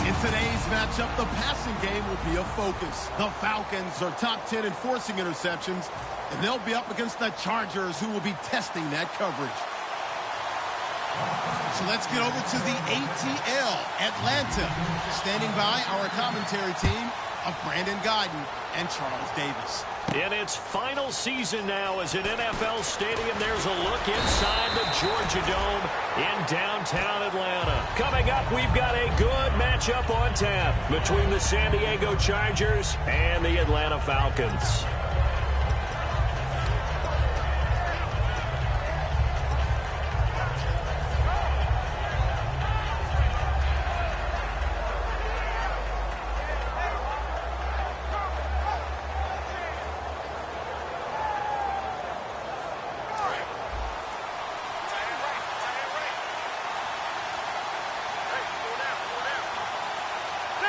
In today's matchup, the passing game will be a focus. The Falcons are top 10 in forcing interceptions, and they'll be up against the Chargers, who will be testing that coverage. So let's get over to the ATL, Atlanta. Standing by our commentary team of Brandon Guyton and Charles Davis. In its final season now as an NFL stadium, there's a look inside the Georgia Dome in downtown Atlanta. Coming up, we've got a good matchup on tap between the San Diego Chargers and the Atlanta Falcons.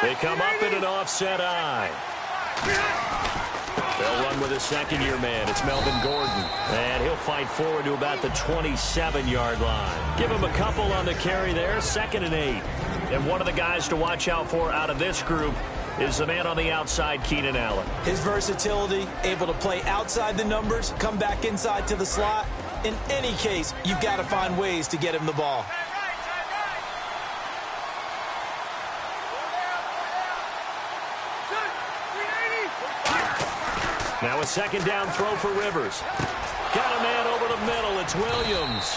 They come up in an offset eye. They'll run with a second-year man. It's Melvin Gordon. And he'll fight forward to about the 27-yard line. Give him a couple on the carry there. 2nd and 8. And one of the guys to watch out for out of this group is the man on the outside, Keenan Allen. His versatility, able to play outside the numbers, come back inside to the slot. In any case, you've got to find ways to get him the ball. Now a second down throw for Rivers. Got a man over the middle. It's Williams.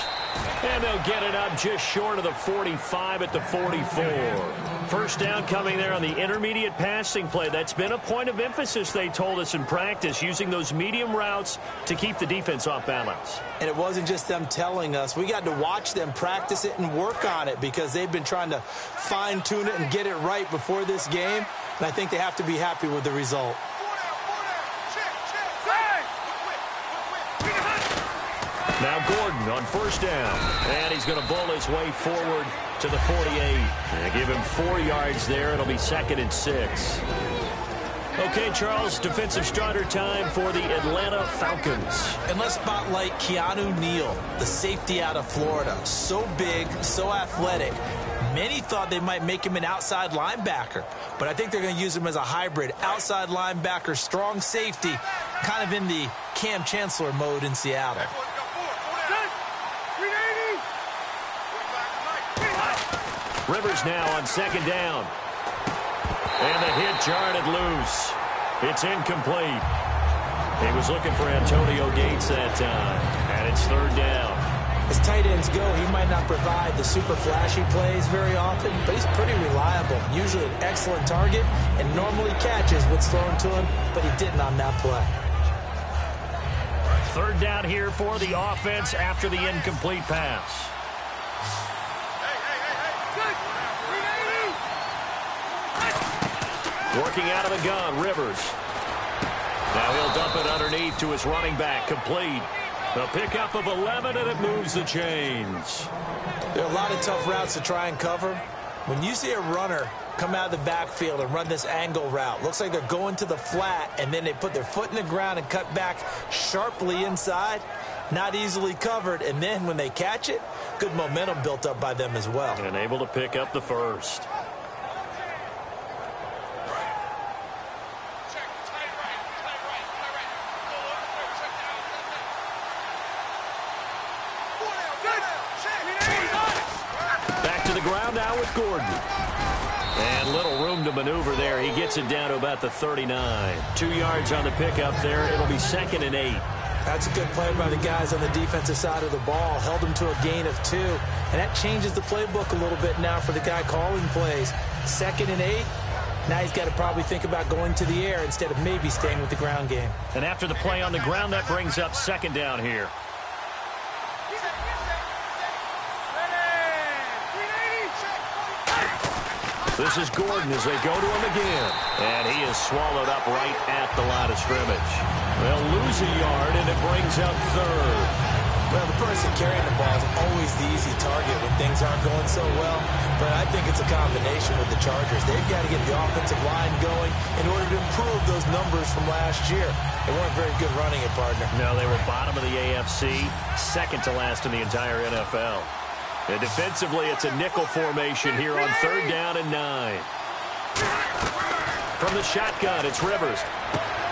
And they'll get it up just short of the 45 at the 44. First down coming there on the intermediate passing play. That's been a point of emphasis, they told us in practice, using those medium routes to keep the defense off balance. And it wasn't just them telling us. We got to watch them practice it and work on it because they've been trying to fine-tune it and get it right before this game. And I think they have to be happy with the result. Now Gordon on first down. And he's going to bull his way forward to the 48. And give him 4 yards there. It'll be 2nd and 6. Okay, Charles, defensive starter time for the Atlanta Falcons. And let's spotlight Keanu Neal, the safety out of Florida. So big, so athletic. Many thought they might make him an outside linebacker, but I think they're going to use him as a hybrid. Outside linebacker, strong safety, kind of in the Cam Chancellor mode in Seattle. Rivers now on 2nd down. And the hit jarred it loose. It's incomplete. He was looking for Antonio Gates that time. And it's 3rd down. As tight ends go, he might not provide the super flashy plays very often, but he's pretty reliable. Usually an excellent target and normally catches what's thrown to him, but he didn't on that play. 3rd down here for the offense after the incomplete pass. Working out of the gun, Rivers. Now he'll dump it underneath to his running back, complete. The pickup of 11, and it moves the chains. There are a lot of tough routes to try and cover. When you see a runner come out of the backfield and run this angle route, looks like they're going to the flat, and then they put their foot in the ground and cut back sharply inside. Not easily covered, and then when they catch it, good momentum built up by them as well. And able to pick up the first. Ground now with Gordon. And little room to maneuver there. He gets it down to about the 39. 2 yards on the pickup there. It'll be 2nd and 8. That's a good play by the guys on the defensive side of the ball. Held them to a gain of 2. And that changes the playbook a little bit now for the guy calling plays. 2nd and 8. Now he's got to probably think about going to the air instead of maybe staying with the ground game. And after the play on the ground, that brings up 2nd down here. This is Gordon as they go to him again. And he is swallowed up right at the line of scrimmage. They'll lose a yard, and it brings up 3rd. Well, the person carrying the ball is always the easy target when things aren't going so well. But I think it's a combination with the Chargers. They've got to get the offensive line going in order to improve those numbers from last year. They weren't very good running it, partner. No, they were bottom of the AFC, 2nd to last in the entire NFL. And defensively, it's a nickel formation here on 3rd down and 9. from the shotgun. It's Rivers.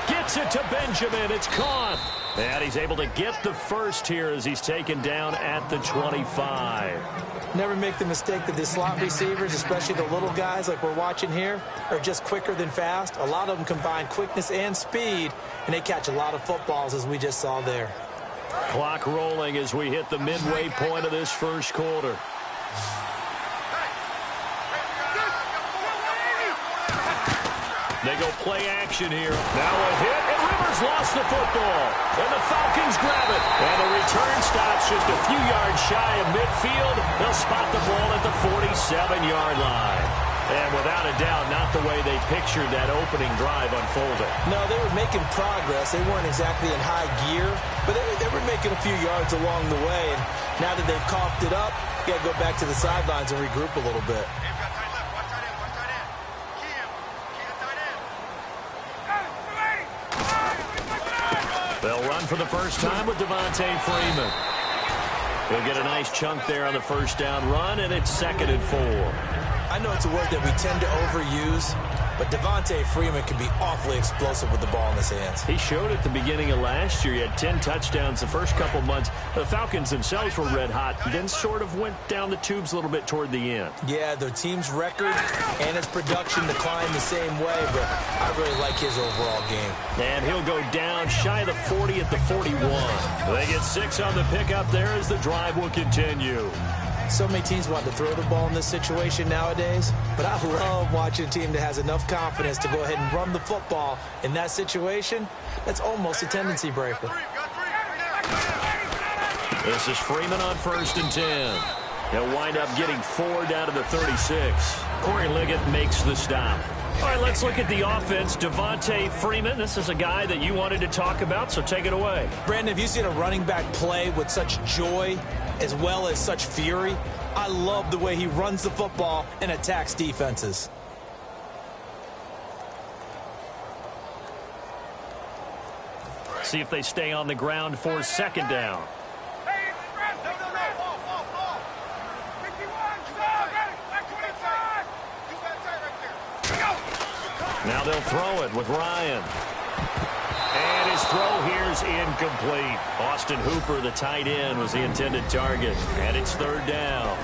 Gets it to Benjamin. It's caught. And he's able to get the first here as he's taken down at the 25. Never make the mistake that the slot receivers, especially the little guys like we're watching here, are just quicker than fast. A lot of them combine quickness and speed, and they catch a lot of footballs, as we just saw there. Clock rolling as we hit the midway point of this first quarter. They go play action here. Now a hit, and Rivers lost the football. And the Falcons grab it. And the return stops just a few yards shy of midfield. They'll spot the ball at the 47-yard line. And without a doubt, not the way they pictured that opening drive unfolding. No, they were making progress. They weren't exactly in high gear, but they were making a few yards along the way. And now that they've coughed it up, you got to go back to the sidelines and regroup a little bit. They'll run for the first time with Devontae Freeman. He'll get a nice chunk there on the first down run, and it's 2nd and 4. I know it's a word that we tend to overuse, but Devontae Freeman can be awfully explosive with the ball in his hands. He showed at the beginning of last year. He had 10 touchdowns the first couple months. The Falcons themselves were red hot, then sort of went down the tubes a little bit toward the end. Yeah, their team's record and its production declined the same way, but I really like his overall game. And he'll go down shy of the 40 at the 41. They get 6 on the pickup there as the drive will continue. So many teams want to throw the ball in this situation nowadays, but I love watching a team that has enough confidence to go ahead and run the football in that situation. That's almost a tendency breaker. This is Freeman on 1st and 10. He'll wind up getting 4 down to the 36. Corey Liggett makes the stop. All right, let's look at the offense. Devontae Freeman, this is a guy that you wanted to talk about, so take it away. Brandon, have you seen a running back play with such joy as well as such fury? I love the way he runs the football and attacks defenses. See if they stay on the ground for 2nd down. Now they'll throw it with Ryan. And his throw here is incomplete. Austin Hooper, the tight end, was the intended target. And it's 3rd down.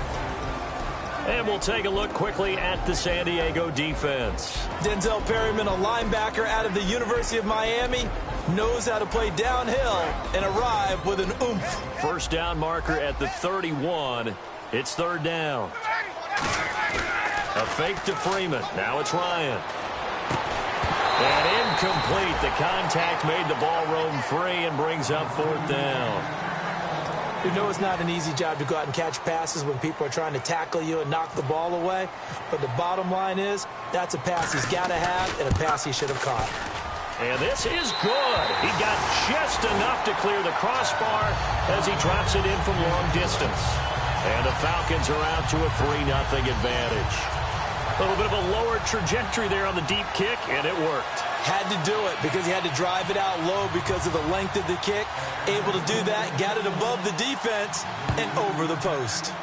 And we'll take a look quickly at the San Diego defense. Denzel Perryman, a linebacker out of the University of Miami, knows how to play downhill and arrive with an oomph. First down marker at the 31. It's 3rd down. A fake to Freeman. Now it's Ryan. And incomplete. The contact made the ball roam free and brings up 4th down. You know it's not an easy job to go out and catch passes when people are trying to tackle you and knock the ball away. But the bottom line is that's a pass he's got to have and a pass he should have caught. And this is good. He got just enough to clear the crossbar as he drops it in from long distance. And the Falcons are out to a 3-0 advantage. A little bit of a lower trajectory there on the deep kick, and it worked. Had to do it because he had to drive it out low because of the length of the kick. Able to do that, got it above the defense and over the post.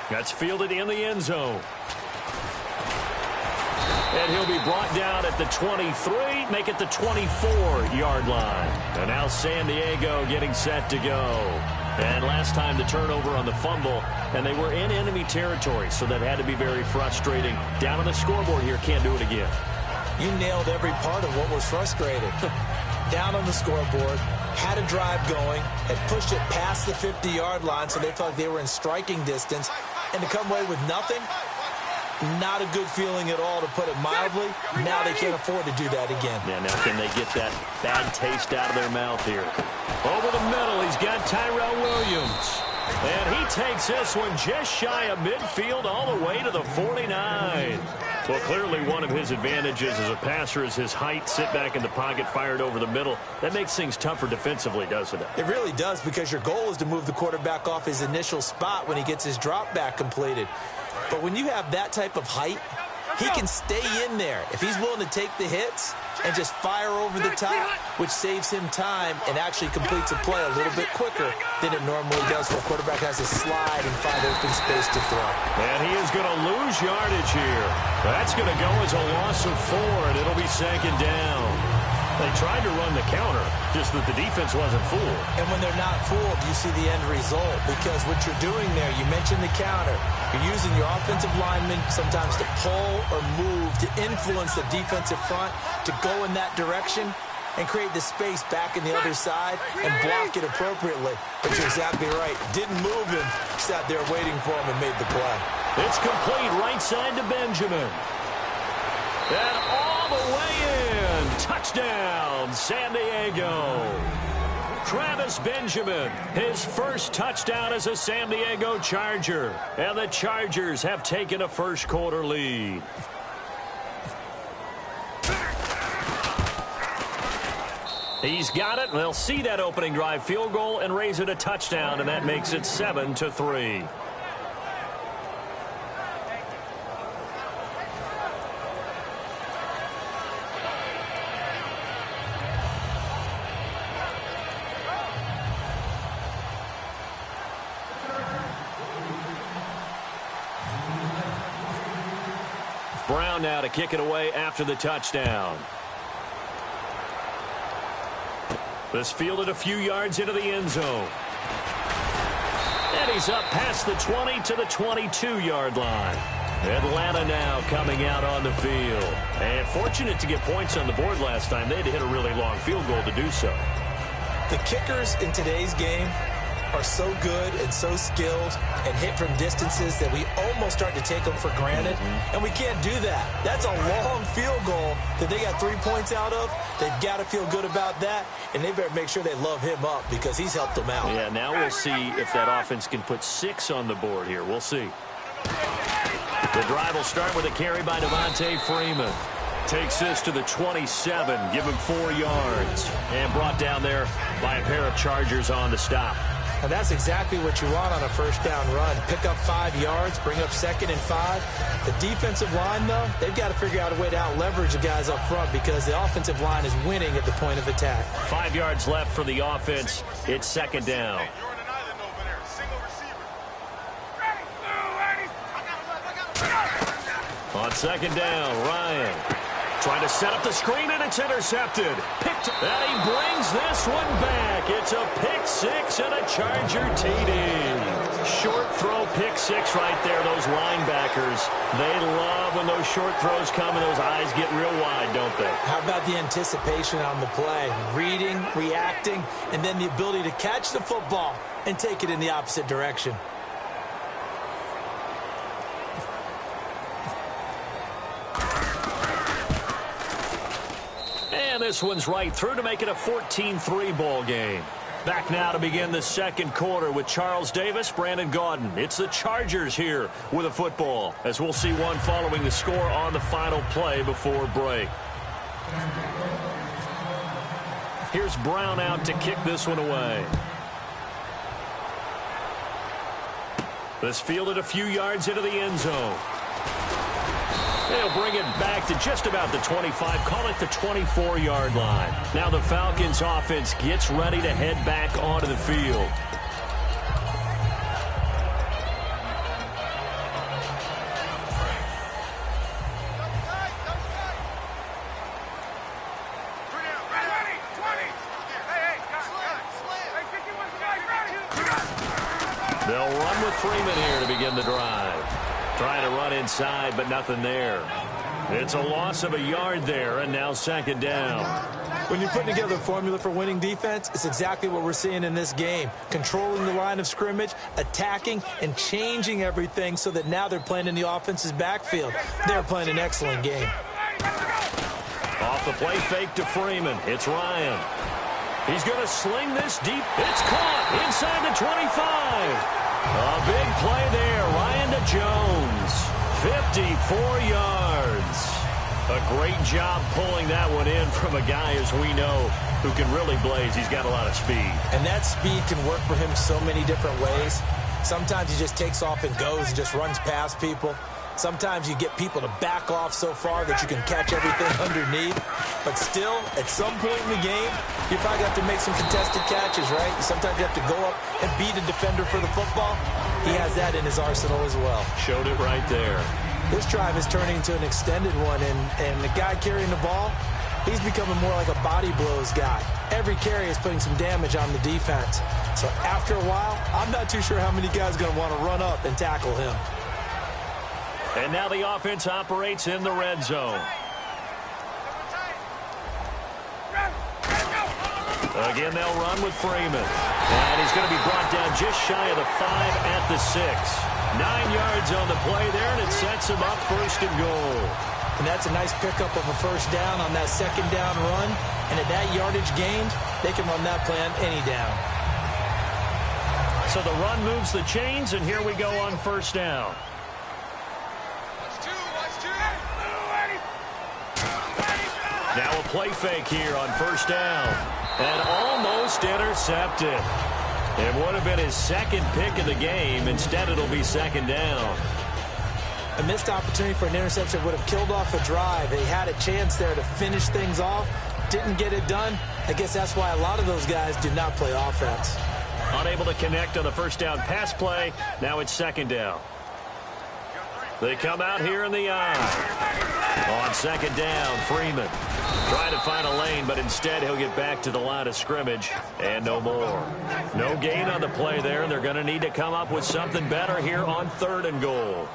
That's fielded in the end zone. And he'll be brought down at the 23, make it the 24-yard line. And now San Diego getting set to go. And last time the turnover on the fumble, and they were in enemy territory, so that had to be very frustrating. Down on the scoreboard here, can't do it again. You nailed every part of what was frustrating. Down on the scoreboard, had a drive going, had pushed it past the 50-yard line, so they felt like they were in striking distance, and to come away with nothing, not a good feeling at all, to put it mildly. Now they can't afford to do that again. Yeah, now can they get that bad taste out of their mouth here? Over the middle, he's got Tyrell Williams. And he takes this one just shy of midfield all the way to the 49. Well, clearly one of his advantages as a passer is his height. Sit back in the pocket, fired over the middle. That makes things tougher defensively, doesn't it? It really does, because your goal is to move the quarterback off his initial spot when he gets his drop back completed. But when you have that type of height, he can stay in there. If he's willing to take the hits, and just fire over the top, which saves him time and actually completes a play a little bit quicker than it normally does when a quarterback has to slide and find open space to throw. And he is going to lose yardage here. That's going to go as a loss of 4, and it'll be second down. They tried to run the counter, just that the defense wasn't fooled. And when they're not fooled, you see the end result, because what you're doing there, you mentioned the counter. You're using your offensive linemen sometimes to pull or move, to influence the defensive front, to go in that direction and create the space back in the other side and block it appropriately. But you're exactly right. Didn't move him, sat there waiting for him and made the play. It's complete right side to Benjamin. And all the way in. Touchdown, San Diego. Travis Benjamin, his first touchdown as a San Diego Charger. And the Chargers have taken a first-quarter lead. He's got it, and they'll see that opening drive field goal and raise it a touchdown, and that makes it 7-3. Brown now to kick it away after the touchdown. This fielded a few yards into the end zone. And he's up past the 20 to the 22-yard line. Atlanta now coming out on the field. And fortunate to get points on the board last time. They had to hit a really long field goal to do so. The kickers in today's game are so good and so skilled and hit from distances that we almost start to take them for granted. And we can't do that. That's a long field goal that they got 3 points out of. They've got to feel good about that, and they better make sure they love him up because he's helped them out. Yeah, now we'll see if that offense can put 6 on the board here. We'll see. The drive will start with a carry by Devontae Freeman. Takes this to the 27, give him 4 yards. And brought down there by a pair of Chargers on the stop. And that's exactly what you want on a first down run. Pick up 5 yards, bring up 2nd and 5. The defensive line, though, they've got to figure out a way to out-leverage the guys up front because the offensive line is winning at the point of attack. 5 yards left for the offense. It's second down. On second down, Ryan trying to set up the screen, and it's intercepted. Picked, and he brings this one back. It's a pick 6 and a Charger TD. Short throw, pick 6 right there. Those linebackers, they love when those short throws come and those eyes get real wide, don't they? How about the anticipation on the play? Reading, reacting, and then the ability to catch the football and take it in the opposite direction. This one's right through to make it a 14-3 ball game. Back now to begin the second quarter with Charles Davis, Brandon Gaudin. It's the Chargers here with a football, as we'll see one following the score on the final play before break. Here's Brown out to kick this one away. This fielded a few yards into the end zone. They'll bring it back to just about the 25, call it the 24-yard line. Now the Falcons offense gets ready to head back onto the field. They'll run with Freeman here to begin the drive. Trying to run inside, but nothing there. It's a loss of a yard there, and now second down. When you're putting together a formula for winning defense, it's exactly what we're seeing in this game. Controlling the line of scrimmage, attacking, and changing everything so that now they're playing in the offense's backfield. They're playing an excellent game. Off the play fake to Freeman. It's Ryan. He's going to sling this deep. It's caught inside the 25. A big play there. Ryan to Jones. 54 yards. A great job pulling that one in from a guy, as we know, who can really blaze. He's got a lot of speed. And that speed can work for him so many different ways. Sometimes he just takes off and goes and just runs past people. Sometimes you get people to back off so far that you can catch everything underneath. But still, at some point in the game, you probably have to make some contested catches, right? Sometimes you have to go up and beat a defender for the football. He has that in his arsenal as well. Showed it right there. This drive is turning into an extended one, and the guy carrying the ball, he's becoming more like a body blows guy. Every carry is putting some damage on the defense. So after a while, I'm not too sure how many guys are going to want to run up and tackle him. And now the offense operates in the red zone. Again, they'll run with Freeman. And he's going to be brought down just shy of the 5 at the 6. 9 yards on the play there, and it sets him up 1st and goal. And that's a nice pickup of a 1st down on that 2nd down run. And at that yardage gained, they can run that play on any down. So the run moves the chains, and here we go on 1st down. Now a play fake here on 1st down. And almost intercepted. It would have been his 2nd pick of the game. Instead, it'll be 2nd down. A missed opportunity for an interception would have killed off a drive. They had a chance there to finish things off. Didn't get it done. I guess that's why a lot of those guys do not play offense. Unable to connect on the 1st down pass play. Now it's 2nd down. They come out here in the eye. On 2nd down, Freeman trying to find a lane, but instead he'll get back to the line of scrimmage and no more. No gain on the play there. They're going to need to come up with something better here on 3rd and goal.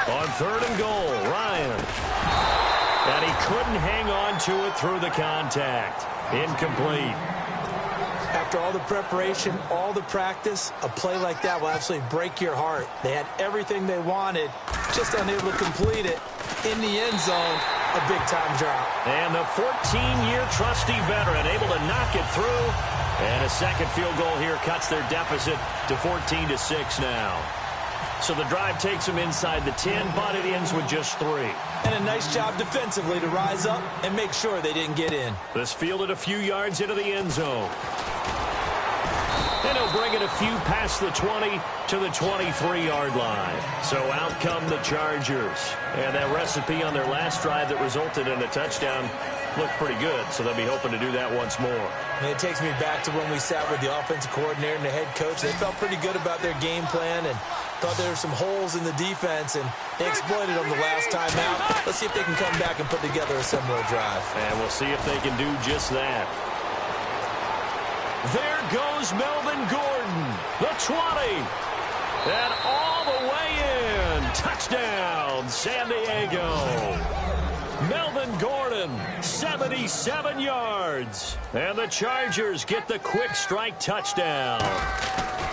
On 3rd and goal, Ryan. And he couldn't hang on to it through the contact. Incomplete. After all the preparation, all the practice, a play like that will absolutely break your heart. They had everything they wanted, just unable to complete it. In the end zone, a big-time drop. And the 14-year trusty veteran able to knock it through. And a 2nd field goal here cuts their deficit to 14-6 now. So the drive takes them inside the 10, but it ends with just 3. And a nice job defensively to rise up and make sure they didn't get in. This fielded a few yards into the end zone. And he'll bring it a few past the 20 to the 23-yard line. So out come the Chargers. And that recipe on their last drive that resulted in a touchdown looked pretty good, so they'll be hoping to do that once more. And it takes me back to when we sat with the offensive coordinator and the head coach. They felt pretty good about their game plan and thought there were some holes in the defense, and they exploited them the last time out. Let's see if they can come back and put together a similar drive. And we'll see if they can do just that. There goes Melvin Gordon, the 20. And all the way in. Touchdown, San Diego. Melvin Gordon, 77 yards. And the Chargers get the quick strike touchdown.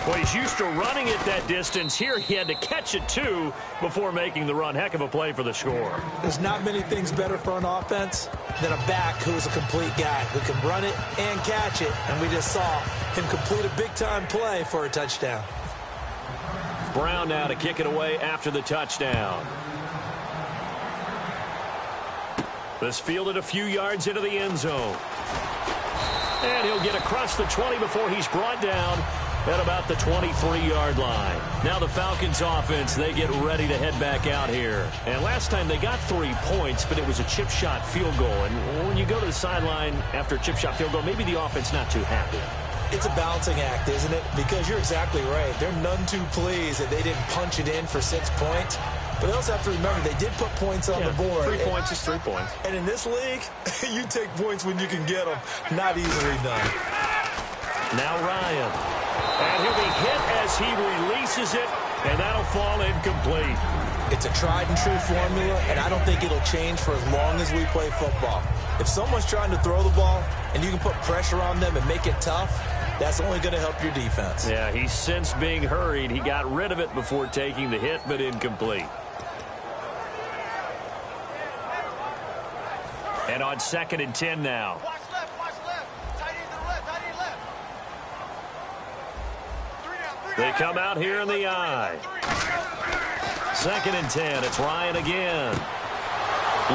Well, he's used to running it that distance. Here he had to catch it, too, before making the run. Heck of a play for the score. There's not many things better for an offense than a back who is a complete guy who can run it and catch it. And we just saw him complete a big-time play for a touchdown. Brown now to kick it away after the touchdown. This fielded a few yards into the end zone. And he'll get across the 20 before he's brought down at about the 23-yard line. Now the Falcons offense, they get ready to head back out here. And last time they got 3 points, but it was a chip shot field goal. And when you go to the sideline after a chip shot field goal, maybe the offense not too happy. It's a balancing act, isn't it? Because you're exactly right. They're none too pleased that they didn't punch it in for 6 points. But they also have to remember they did put points on the board. 3 points is 3 points. And in this league, you take points when you can get them. Not easily done. Now Ryan. And he'll be hit as he releases it, and that'll fall incomplete. It's a tried-and-true formula, and I don't think it'll change for as long as we play football. If someone's trying to throw the ball and you can put pressure on them and make it tough, that's only going to help your defense. Yeah, he's since being hurried. He got rid of it before taking the hit, but incomplete. And on 2nd and 10 now. Watch left. Tight end to the left. 3 down. They come out here in the eye. 2nd and 10. It's Ryan again.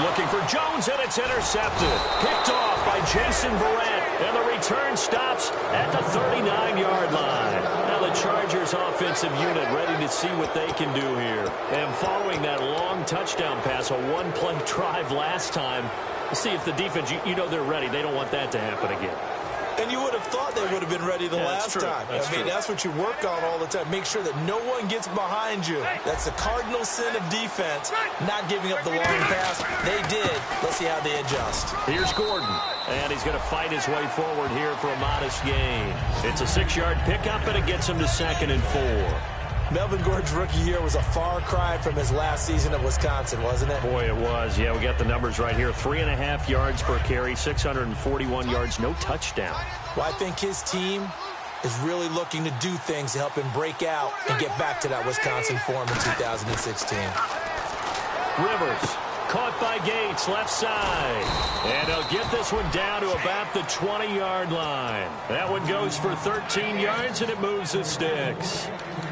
Looking for Jones, and it's intercepted. Picked off by Jason Verrett, and the return stops at the 39-yard line. Now the Chargers offensive unit ready to see what they can do here. And following that long touchdown pass, a one-play drive last time, see if the defense, you know they're ready. They don't want that to happen again. And you would have thought they would have been ready the last time. That's what you work on all the time. Make sure that no one gets behind you. That's the cardinal sin of defense, not giving up the long pass. They did. Let's see how they adjust. Here's Gordon, and he's going to fight his way forward here for a modest gain. It's a 6-yard pickup, and it gets him to 2nd and 4. Melvin Gordon's rookie year was a far cry from his last season at Wisconsin, wasn't it? Boy, it was. Yeah, we got the numbers right here. 3.5 yards per carry, 641 yards, no touchdown. Well, I think his team is really looking to do things to help him break out and get back to that Wisconsin form in 2016. Rivers. Caught by Gates, left side. And he'll get this one down to about the 20-yard line. That one goes for 13 yards, and it moves the sticks.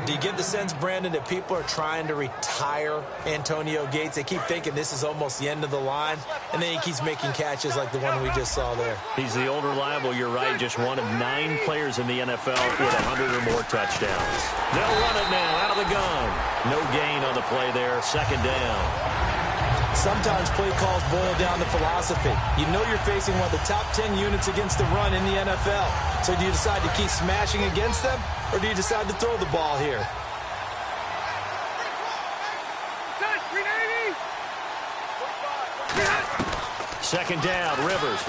Do you get the sense, Brandon, that people are trying to retire Antonio Gates? They keep thinking this is almost the end of the line, and then he keeps making catches like the one we just saw there. He's the old reliable, you're right, just one of 9 players in the NFL with 100 or more touchdowns. They'll run it now out of the gun. No gain on the play there, 2nd down. Sometimes play calls boil down to philosophy. You know you're facing one of the top 10 units against the run in the NFL. So do you decide to keep smashing against them, or do you decide to throw the ball here? Second down, Rivers.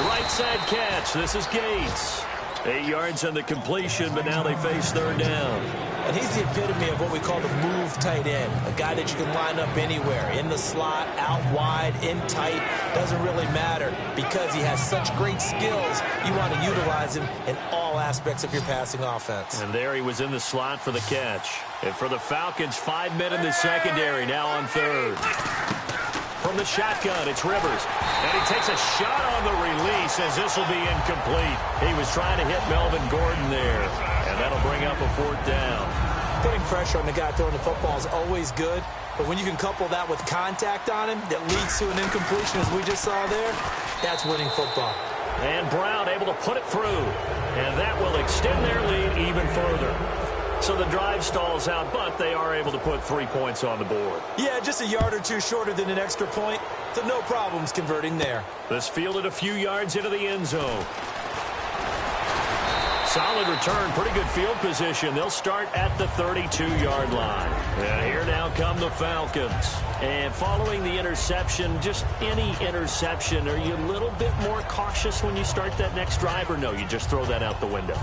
Right side catch. This is Gates. 8 yards on the completion, but now they face 3rd down. And he's the epitome of what we call the move tight end. A guy that you can line up anywhere. In the slot, out wide, in tight. Doesn't really matter because he has such great skills. You want to utilize him in all aspects of your passing offense. And there he was in the slot for the catch. And for the Falcons, 5 men in the secondary, now on 3rd. From the shotgun, it's Rivers. And he takes a shot on the release as this will be incomplete. He was trying to hit Melvin Gordon there. And that'll bring up a 4th down. Putting pressure on the guy throwing the football is always good. But when you can couple that with contact on him that leads to an incompletion as we just saw there, that's winning football. And Brown able to put it through. And that will extend their lead even further. So the drive stalls out, but they are able to put 3 points on the board. Yeah, just a yard or two shorter than an extra point, so no problems converting there. This fielded a few yards into the end zone. Solid return, pretty good field position. They'll start at the 32-yard line. And here now come the Falcons. And following the interception, just any interception, are you a little bit more cautious when you start that next drive, or no, you just throw that out the window?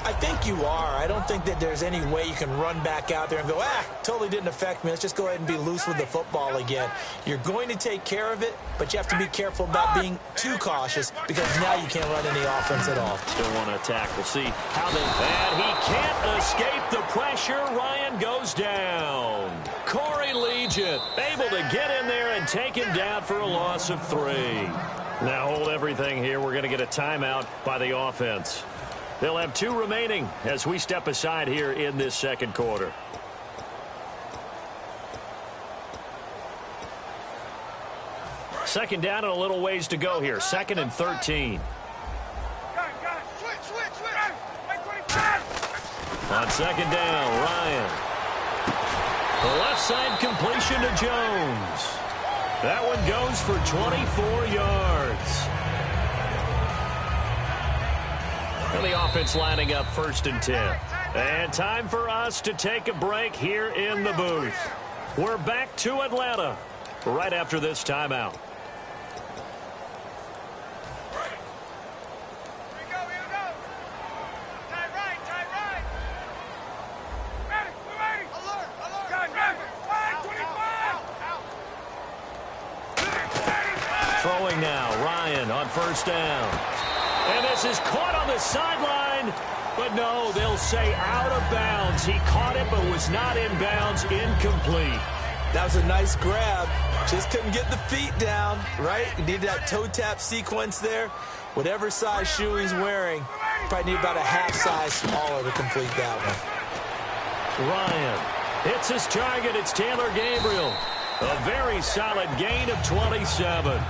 I think you are. I don't think that there's any way you can run back out there and go, totally didn't affect me. Let's just go ahead and be loose with the football again. You're going to take care of it, but you have to be careful about being too cautious because now you can't run any offense at all. Still want to attack. We'll see how they... And he can't escape the pressure. Ryan goes down. Corey Legion able to get in there and take him down for a loss of 3. Now hold everything here. We're going to get a timeout by the offense. They'll have 2 remaining as we step aside here in this 2nd quarter. Second down and a little ways to go here. 2nd and 13. On 2nd down, Ryan. The left side completion to Jones. That one goes for 24 yards. And the offense lining up 1st and 10. And time for us to take a break here in the booth. We're back to Atlanta right after this timeout. Throwing now, Ryan on 1st down. And this is caught on the sideline. But no, they'll say out of bounds. He caught it but was not in bounds. Incomplete. That was a nice grab. Just couldn't get the feet down, right? You need that toe tap sequence there. Whatever size shoe he's wearing, probably need about a half size smaller to complete that one. Ryan hits his target. It's Taylor Gabriel. A very solid gain of 27.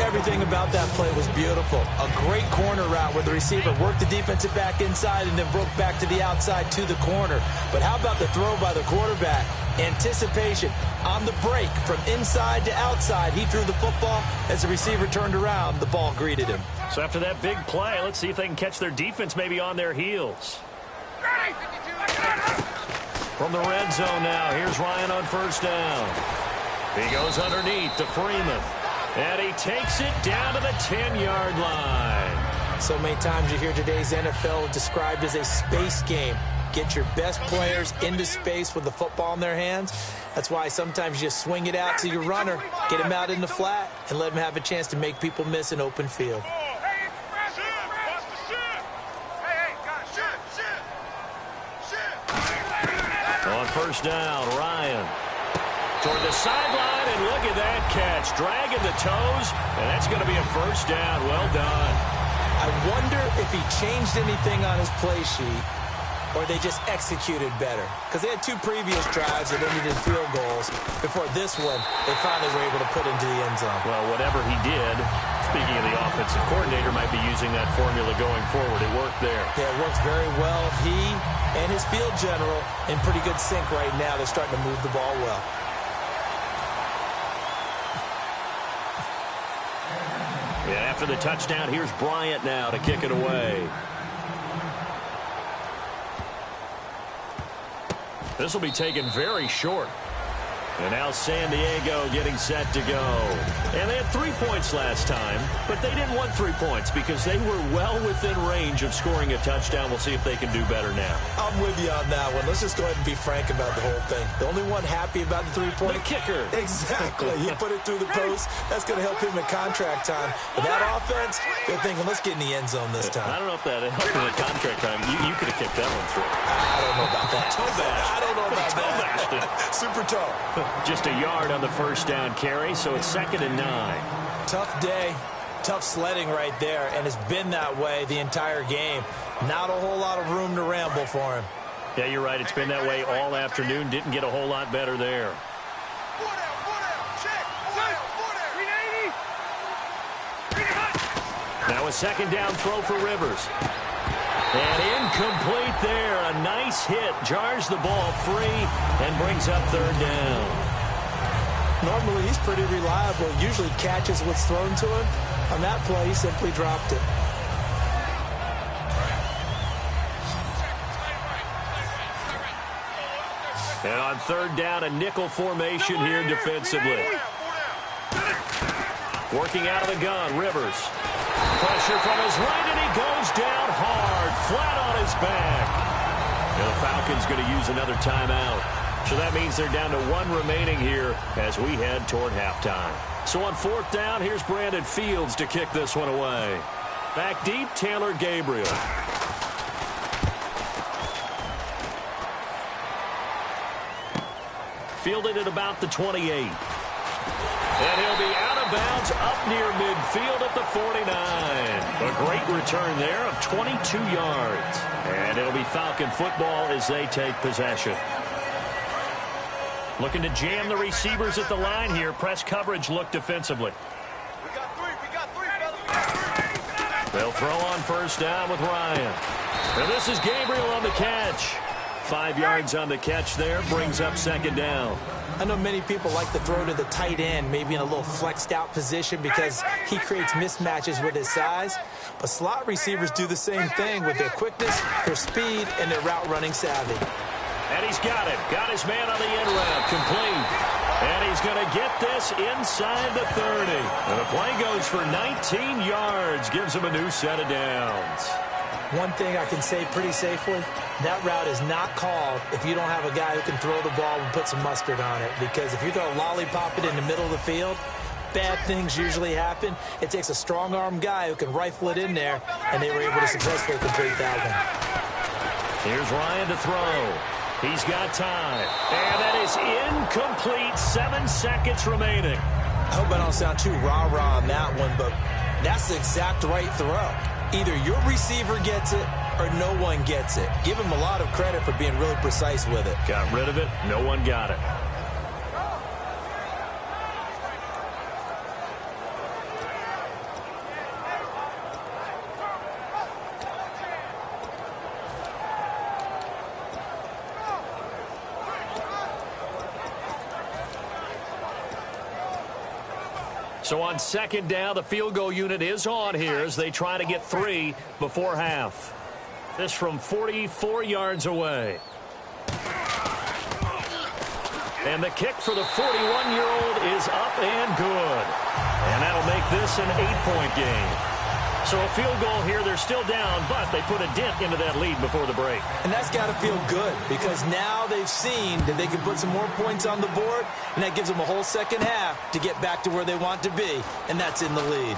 Everything about that play was beautiful. A great corner route where the receiver worked the defensive back inside and then broke back to the outside to the corner. But how about the throw by the quarterback? Anticipation on the break from inside to outside. He threw the football. As the receiver turned around, the ball greeted him. So after that big play, let's see if they can catch their defense maybe on their heels. From the red zone now, here's Ryan on first down. He goes underneath to Freeman. And he takes it down to the 10-yard line. So many times you hear today's NFL described as a space game. Get your best players into space with the football in their hands. That's why sometimes you just swing it out to your runner, get him out in the flat, and let him have a chance to make people miss an open field. On first down, Ryan toward the sideline, and look at that catch. Dragging the toes, and that's going to be a first down. Well done. I wonder if he changed anything on his play sheet or they just executed better. Because they had two previous drives that ended in field goals. Before this one, they finally were able to put into the end zone. Well, whatever he did, speaking of the offensive coordinator, might be using that formula going forward. It worked there. Yeah, it works very well. He and his field general in pretty good sync right now. They're starting to move the ball well. Yeah, after the touchdown, here's Bryant now to kick it away. This will be taken very short. And now San Diego getting set to go. And they had 3 points last time, but they didn't want 3 points because they were well within range of scoring a touchdown. We'll see if they can do better now. I'm with you on that one. Let's just go ahead and be frank about the whole thing. The only one happy about the 3-point. The kicker. Exactly. He put it through the post. That's going to help him in contract time. But that offense, they're thinking, let's get in the end zone this time. I don't know if that helped him in contract time. You could have kicked that one through. I don't know about that. I don't know about that. Super tough. Just a yard on the first down carry, so it's 2nd and 9. Tough day, tough sledding right there, and it's been that way the entire game. Not a whole lot of room to ramble for him. Yeah, you're right. It's been that way all afternoon. Didn't get a whole lot better there. Now a 2nd down throw for Rivers. And incomplete there. A nice hit. Jars the ball free and brings up 3rd down. Normally, he's pretty reliable. Usually catches what's thrown to him. On that play, he simply dropped it. And on 3rd down, a nickel formation here defensively. Working out of the gun, Rivers. Pressure from his right, and he goes down hard, flat on his back. And the Falcons going to use another timeout. So that means they're down to 1 remaining here as we head toward halftime. So on 4th down, here's Brandon Fields to kick this one away. Back deep, Taylor Gabriel. Fielded at about the 28. And he'll be out of bounds up near midfield at the 49. A great return there of 22 yards. And it'll be Falcon football as they take possession. Looking to jam the receivers at the line here. Press coverage look defensively. We got three, fellas. They'll throw on first down with Ryan. And this is Gabriel on the catch. 5 yards on the catch there. Brings up 2nd down. I know many people like to throw to the tight end, maybe in a little flexed out position because he creates mismatches with his size. But slot receivers do the same thing with their quickness, their speed, and their route running savvy. And he's got it. Got his man on the end route. Complete. And he's going to get this inside the 30. And the play goes for 19 yards. Gives him a new set of downs. One thing I can say pretty safely, that route is not called if you don't have a guy who can throw the ball and put some mustard on it. Because if you're going to lollipop it in the middle of the field, bad things usually happen. It takes a strong-arm guy who can rifle it in there, and they were able to successfully complete that one. Here's Ryan to throw. He's got time. And that is incomplete. 7 seconds remaining. I hope I don't sound too rah-rah on that one, but that's the exact right throw. Either your receiver gets it or no one gets it. Give him a lot of credit for being really precise with it. Got rid of it. No one got it. So on second down, the field goal unit is on here as they try to get 3 before half. This from 44 yards away. And the kick for the 41-year-old is up and good. And that'll make this an 8-point game. So a field goal here, they're still down, but they put a dent into that lead before the break. And that's got to feel good because now they've seen that they can put some more points on the board, and that gives them a whole second half to get back to where they want to be, and that's in the lead.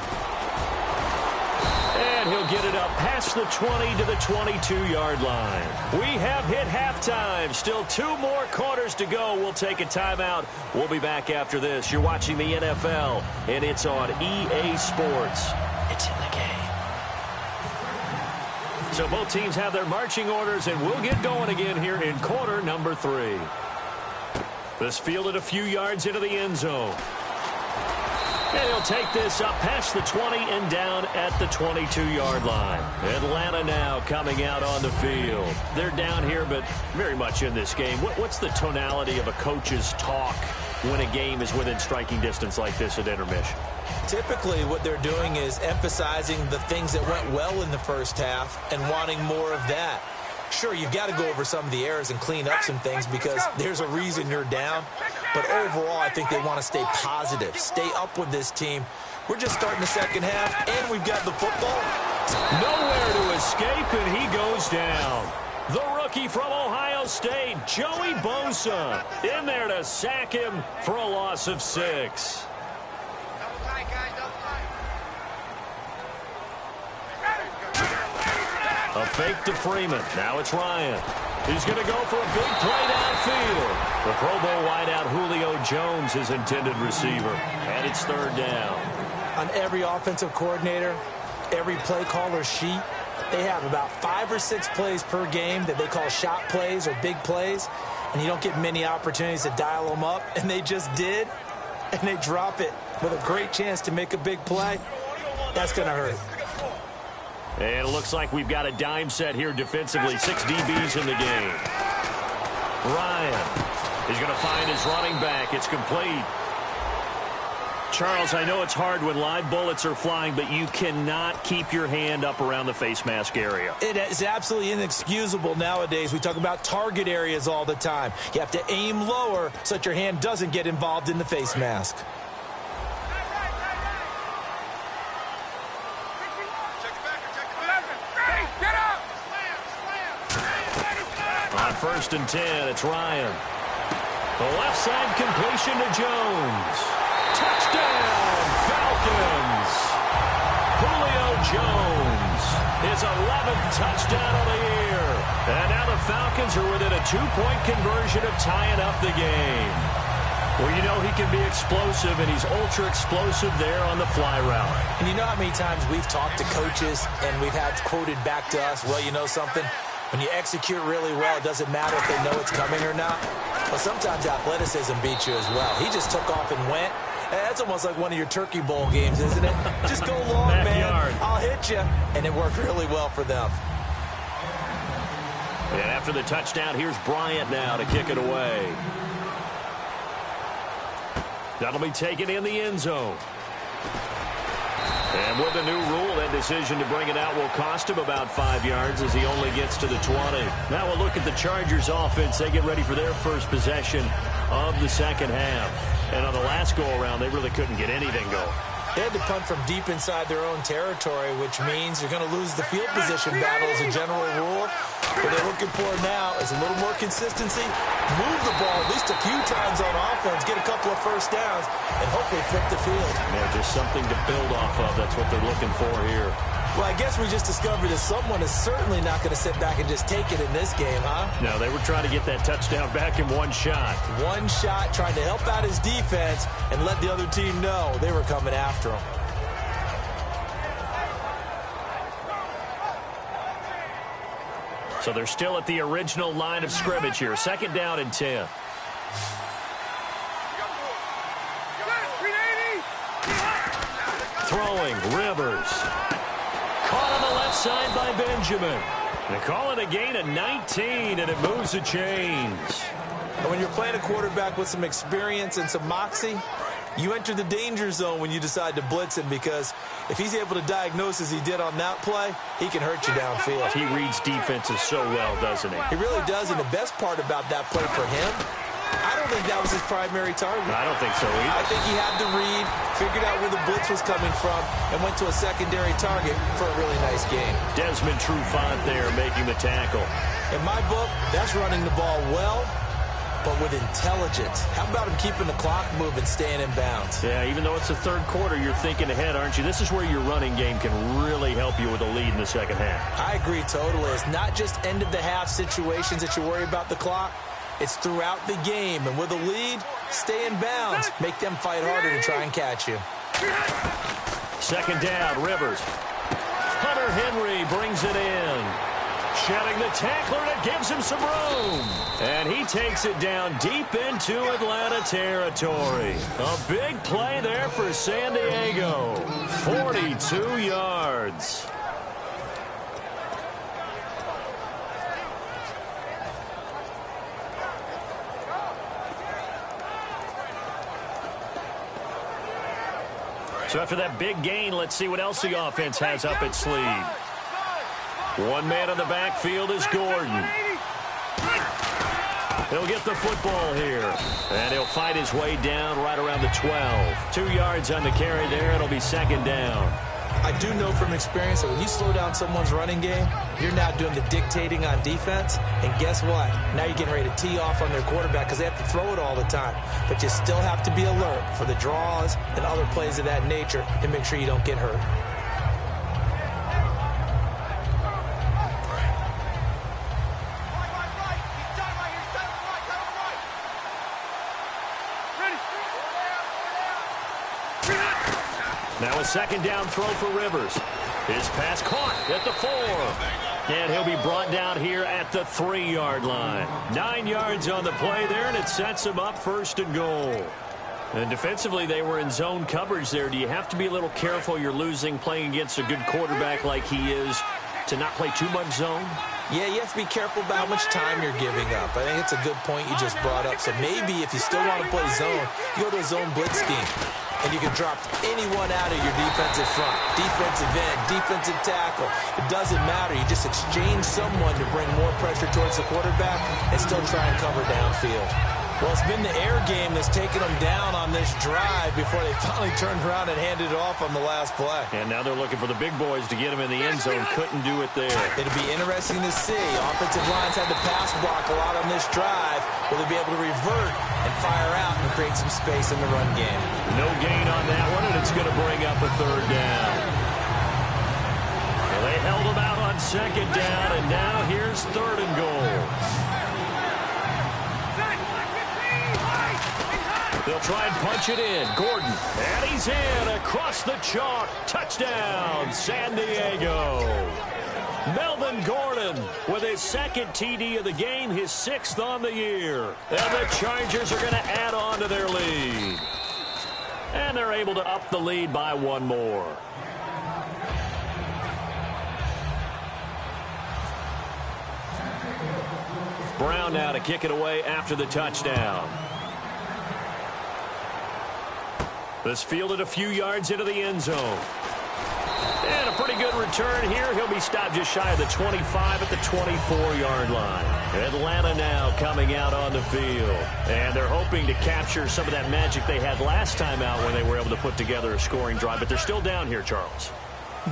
And he'll get it up past the 20 to the 22-yard line. We have hit halftime. Still 2 more quarters to go. We'll take a timeout. We'll be back after this. You're watching the NFL, and it's on EA Sports. It's in the game. So both teams have their marching orders, and we'll get going again here in quarter number 3. This fielded a few yards into the end zone. And he'll take this up past the 20 and down at the 22-yard line. Atlanta now coming out on the field. They're down here, but very much in this game. What's the tonality of a coach's talk when a game is within striking distance like this at intermission? Typically, what they're doing is emphasizing the things that went well in the first half and wanting more of that. Sure, you've got to go over some of the errors and clean up some things because there's a reason you're down. But overall, I think they want to stay positive, stay up with this team. We're just starting the second half, and we've got the football. Nowhere to escape, and he goes down. The rookie from Ohio State, Joey Bosa, in there to sack him for a loss of 6. A fake to Freeman. Now it's Ryan. He's going to go for a big play downfield. The Pro Bowl wideout Julio Jones, his intended receiver. And it's 3rd down. On every offensive coordinator, every play caller sheet, they have about 5 or 6 plays per game that they call shot plays or big plays. And you don't get many opportunities to dial them up. And they just did. And they drop it with a great chance to make a big play. That's going to hurt. And it looks like we've got a dime set here defensively. 6 DBs in the game. Ryan is going to find his running back. It's complete. Charles, I know it's hard when live bullets are flying, but you cannot keep your hand up around the face mask area. It is absolutely inexcusable nowadays. We talk about target areas all the time. You have to aim lower so that your hand doesn't get involved in the face mask. On 1st and 10, it's Ryan. The left side completion to Jones. Touchdown, Falcons. Julio Jones, his 11th touchdown of the year. And now the Falcons are within a 2-point conversion of tying up the game. Well, you know he can be explosive, and he's ultra-explosive there on the fly route. And you know how many times we've talked to coaches, and we've had quoted back to us, well, you know something? When you execute really well, it doesn't matter if they know it's coming or not. Well, sometimes athleticism beats you as well. He just took off and went. That's almost like one of your Turkey Bowl games, isn't it? Just go long, man. I'll hit you. And it worked really well for them. And after the touchdown, here's Bryant now to kick it away. That'll be taken in the end zone. And with the new rule, that decision to bring it out will cost him about 5 yards as he only gets to the 20. Now we'll look at the Chargers offense. They get ready for their first possession of the second half. And on the last go-around, they really couldn't get anything going. They had to punt from deep inside their own territory, which means you're going to lose the field position battle as a general rule. What they're looking for now is a little more consistency, move the ball at least a few times on offense, get a couple of first downs, and hopefully flip the field. Yeah, just something to build off of. That's what they're looking for here. Well, I guess we just discovered that someone is certainly not going to sit back and just take it in this game, huh? No, they were trying to get that touchdown back in one shot. One shot, trying to help out his defense and let the other team know they were coming after him. So they're still at the original line of scrimmage here. 2nd down and 10. Throwing, Rivers. Caught on the left side by Benjamin. They call it a gain of 19, and it moves the chains. And when you're playing a quarterback with some experience and some moxie, You enter the danger zone when you decide to blitz him, because if he's able to diagnose as he did on that play, he can hurt you downfield. He reads defenses so well, doesn't he? He really does, and the best part about that play for him, I don't think that was his primary target. I don't think so either. I think he had the read, figured out where the blitz was coming from, and went to a secondary target for a really nice game. Desmond Trufant there making the tackle. In my book, that's running the ball well, but with intelligence. How about him keeping the clock moving, staying in bounds? Yeah, even though it's the third quarter, you're thinking ahead, aren't you? This is where your running game can really help you with a lead in the second half. I agree totally. It's not just end-of-the-half situations that you worry about the clock. It's throughout the game. And with a lead, stay in bounds. Make them fight harder to try and catch you. Second down, Rivers. Hunter Henry brings it in. Shedding the tackler, and it gives him some room. And he takes it down deep into Atlanta territory. A big play there for San Diego. 42 yards. So after that big gain, let's see what else the offense has up its sleeve. One man on the backfield is Gordon. He'll get the football here. And he'll fight his way down right around the 12. 2 yards on the carry there. It'll be second down. I do know from experience that when you slow down someone's running game, you're now doing the dictating on defense. And guess what? Now you're getting ready to tee off on their quarterback because they have to throw it all the time. But you still have to be alert for the draws and other plays of that nature to make sure you don't get hurt. Now a second down throw for Rivers. His pass caught at the 4. And he'll be brought down here at the 3-yard line. 9 yards on the play there, and it sets him up first and goal. And defensively, they were in zone coverage there. Do you have to be a little careful? You're losing playing against a good quarterback like he is to not play too much zone? Yeah, you have to be careful about how much time you're giving up. I think it's a good point you just brought up. So maybe if you still want to play zone, you go to a zone blitz scheme. And you can drop anyone out of your defensive front, defensive end, defensive tackle. It doesn't matter. You just exchange someone to bring more pressure towards the quarterback and still try and cover downfield. Well, it's been the air game that's taken them down on this drive before they finally turned around and handed it off on the last play. And now they're looking for the big boys to get him in the end zone. Couldn't do it there. It'll be interesting to see. Offensive lines had to pass block a lot on this drive. Will they be able to revert and fire out and create some space in the run game? No gain on that one, and it's going to bring up a third down. Well, they held him out on second down, and now here's third and goal. They'll try and punch it in. Gordon, and he's in across the chalk. Touchdown, San Diego. Melvin Gordon with his second TD of the game, his 6th on the year. And the Chargers are going to add on to their lead. And they're able to up the lead by one more. Brown now to kick it away after the touchdown. This fielded a few yards into the end zone. And a pretty good return here. He'll be stopped just shy of the 25 at the 24-yard line. Atlanta now coming out on the field. And they're hoping to capture some of that magic they had last time out when they were able to put together a scoring drive. But they're still down here, Charles.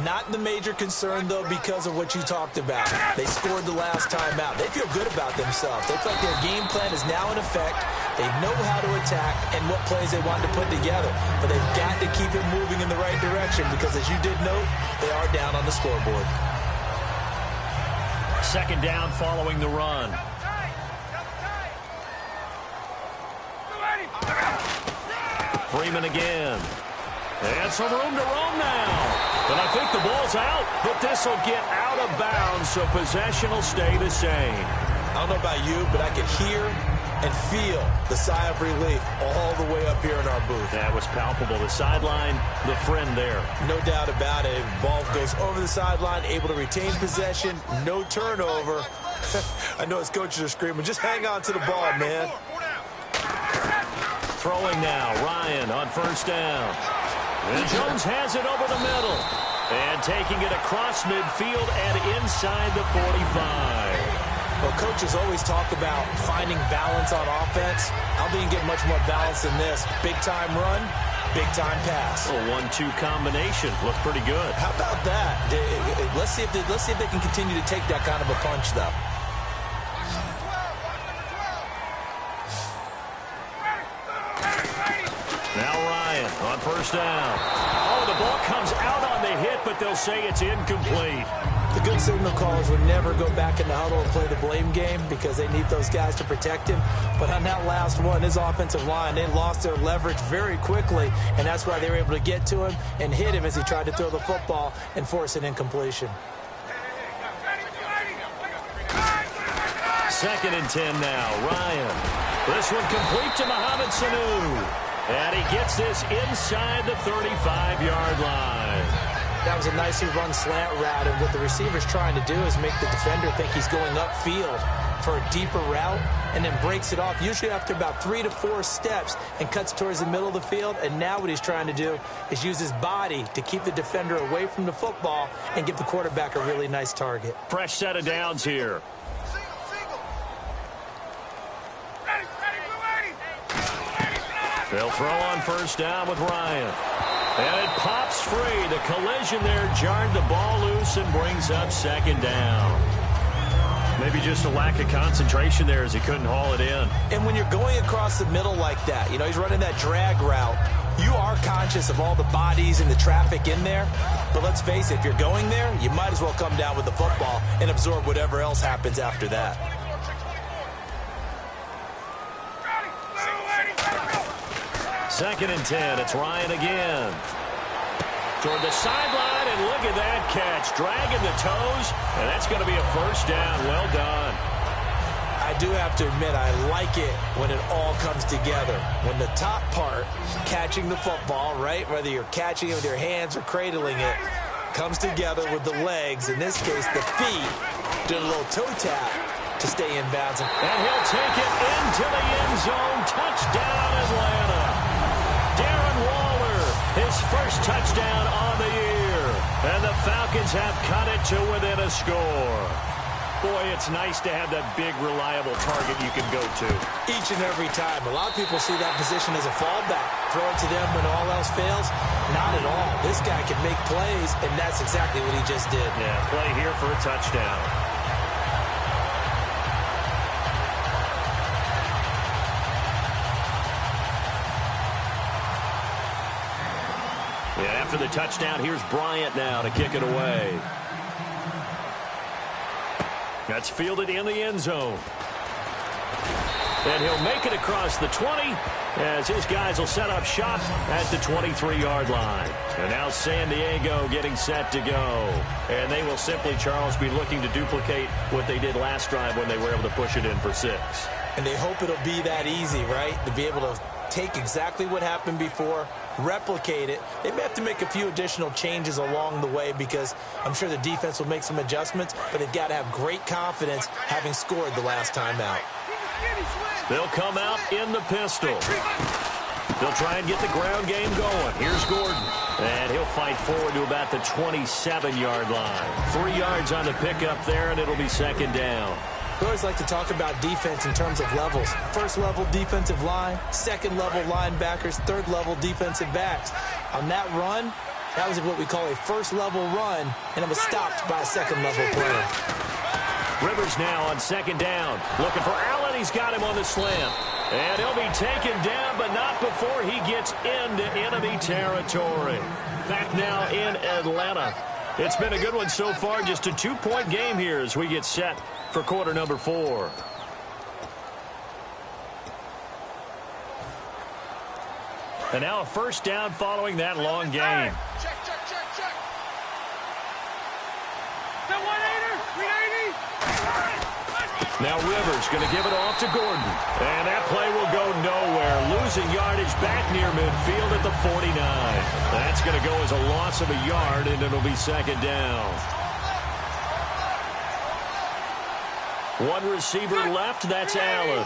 Not the major concern, though, because of what you talked about. They scored the last time out. They feel good about themselves. They feel like their game plan is now in effect. They know how to attack and what plays they want to put together. But they've got to keep it moving in the right direction because, as you did note, they are down on the scoreboard. Second down following the run. Freeman again. And some room to roam now. And I think the ball's out, but this will get out of bounds, so possession will stay the same. I don't know about you, but I could hear and feel the sigh of relief all the way up here in our booth. That was palpable. The sideline, the friend there. No doubt about it. Ball goes over the sideline, able to retain possession, no turnover. I know his coaches are screaming, just hang on to the ball, man. throwing now. Ryan on first down. And Jones has it over the middle. And taking it across midfield and inside the 45. Well, coaches always talk about finding balance on offense. I don't think you can get much more balance than this. Big-time run, big-time pass. A 1-2 combination. Looked pretty good. How about that? Let's see if they can continue to take that kind of a punch, though. Now Ryan on first down. Oh, the ball comes out on the hit, but they'll say it's incomplete. The good signal callers would never go back in the huddle and play the blame game because they need those guys to protect him. But on that last one, his offensive line, they lost their leverage very quickly, and that's why they were able to get to him and hit him as he tried to throw the football and force an incompletion. 2nd and 10 now. Ryan. This one complete to Mohamed Sanu. And he gets this inside the 35-yard line. That was a nicely run slant route, and what the receiver's trying to do is make the defender think he's going upfield for a deeper route and then breaks it off, usually after about 3 to 4 steps, and cuts towards the middle of the field. And now what he's trying to do is use his body to keep the defender away from the football and give the quarterback a really nice target. Fresh set of downs here. They'll throw on first down with Ryan. And it pops free. The collision there jarred the ball loose and brings up 2nd down. Maybe just a lack of concentration there as he couldn't haul it in. And when you're going across the middle like that, you know, he's running that drag route, you are conscious of all the bodies and the traffic in there. But let's face it, if you're going there, you might as well come down with the football and absorb whatever else happens after that. 2nd and 10. It's Ryan again. Toward the sideline, and look at that catch. Dragging the toes, and that's going to be a first down. Well done. I do have to admit, I like it when it all comes together. When the top part, catching the football, right, whether you're catching it with your hands or cradling it, comes together with the legs, in this case the feet, doing a little toe tap to stay in bounds. And he'll take it into the end zone. Touchdown, Atlanta. Darren Waller, his first touchdown on the year. And the Falcons have cut it to within a score. Boy, it's nice to have that big, reliable target you can go to. Each and every time. A lot of people see that position as a fallback. Throw it to them when all else fails. Not at all. This guy can make plays, and that's exactly what he just did. Yeah, play here for a touchdown. Yeah, after the touchdown, here's Bryant now to kick it away. That's fielded in the end zone. And he'll make it across the 20 as his guys will set up shop at the 23-yard line. And now San Diego getting set to go. And they will simply, Charles, be looking to duplicate what they did last drive when they were able to push it in for 6. And they hope it'll be that easy, right? To be able to take exactly what happened before, replicate it. They may have to make a few additional changes along the way because I'm sure the defense will make some adjustments, but they've got to have great confidence having scored the last time out. They'll come out in the pistol. They'll try and get the ground game going. Here's Gordon. And he'll fight forward to about the 27-yard line. 3 yards on the pickup there, and it'll be 2nd down. We always like to talk about defense in terms of levels. First level defensive line, second level linebackers, third level defensive backs. On that run, that was what we call a first level run, and it was stopped by a second level player. Rivers now on 2nd down. Looking for Allen. He's got him on the slant. And he'll be taken down, but not before he gets into enemy territory. Back now in Atlanta. It's been a good one so far. Just a 2-point game here as we get set for quarter number 4. And now a first down following that long game. Check. The 180, 380. Now Rivers going to give it off to Gordon. And that play will go nowhere. Losing yardage back near midfield at the 49. That's going to go as a loss of a yard, and it'll be 2nd down. One receiver left. That's Allen.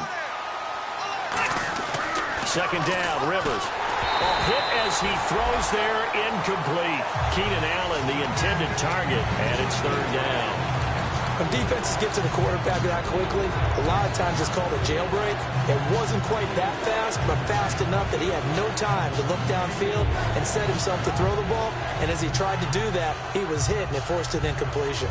Second down, Rivers. Hit as he throws there, incomplete. Keenan Allen, the intended target, and it's third down. When defenses get to the quarterback that quickly, a lot of times it's called a jailbreak. It wasn't quite that fast, but fast enough that he had no time to look downfield and set himself to throw the ball. And as he tried to do that, he was hit, and it forced an incompletion.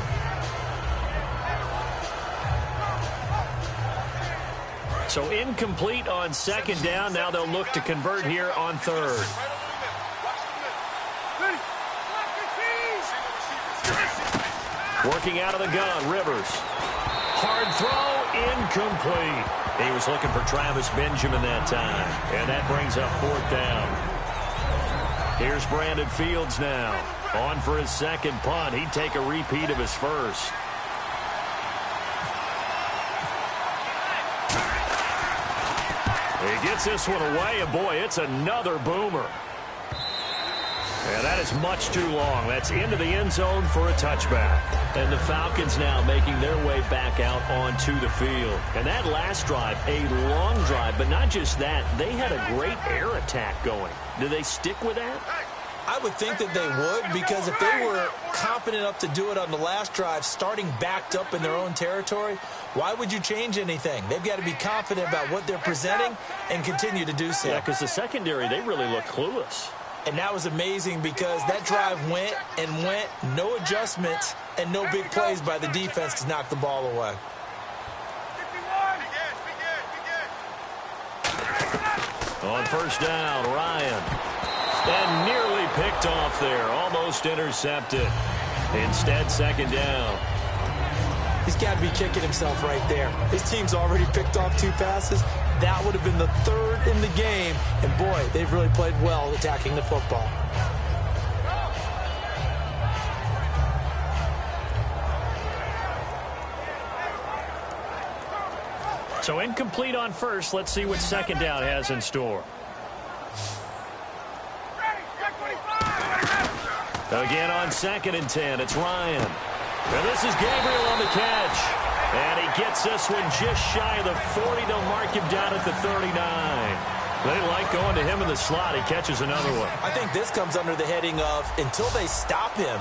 So incomplete on second down. Now they'll look to convert here on third. Working out of the gun, Rivers. Hard throw, incomplete. He was looking for Travis Benjamin that time. And that brings up fourth down. Here's Brandon Fields now. On for his second punt. He'd take a repeat of his first. He gets this one away, and boy, it's another boomer. And that is much too long. That's into the end zone for a touchback. And the Falcons now making their way back out onto the field. And that last drive, a long drive, but not just that. They had a great air attack going. Do they stick with that? I would think that they would, because if they were confident enough to do it on the last drive, starting backed up in their own territory, why would you change anything? They've got to be confident about what they're presenting and continue to do so. Yeah, because the secondary, they really look clueless. And that was amazing because that drive went and went, no adjustments, and no big plays by the defense to knock the ball away. On first down, Ryan. And nearly picked off there, almost intercepted. Instead, second down. He's got to be kicking himself right there. His team's already picked off 2 passes. That would have been the third in the game. And, boy, they've really played well attacking the football. So incomplete on first. Let's see what second down has in store. Again on 2nd and 10, it's Ryan. And this is Gabriel on the catch. And he gets this one just shy of the 40. They'll mark him down at the 39. They like going to him in the slot. He catches another one. I think this comes under the heading of, until they stop him,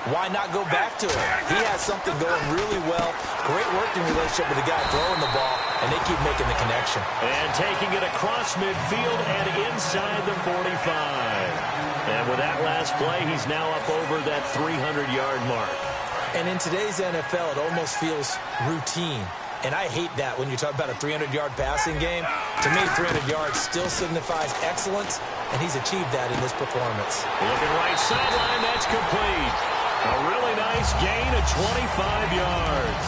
why not go back to him? He has something going really well. Great working relationship with the guy throwing the ball, and they keep making the connection. And taking it across midfield and inside the 45. And with that last play, he's now up over that 300-yard mark. And in today's NFL, it almost feels routine. And I hate that when you talk about a 300-yard passing game. To me, 300 yards still signifies excellence, and he's achieved that in this performance. Looking right sideline, that's complete. A really nice gain of 25 yards.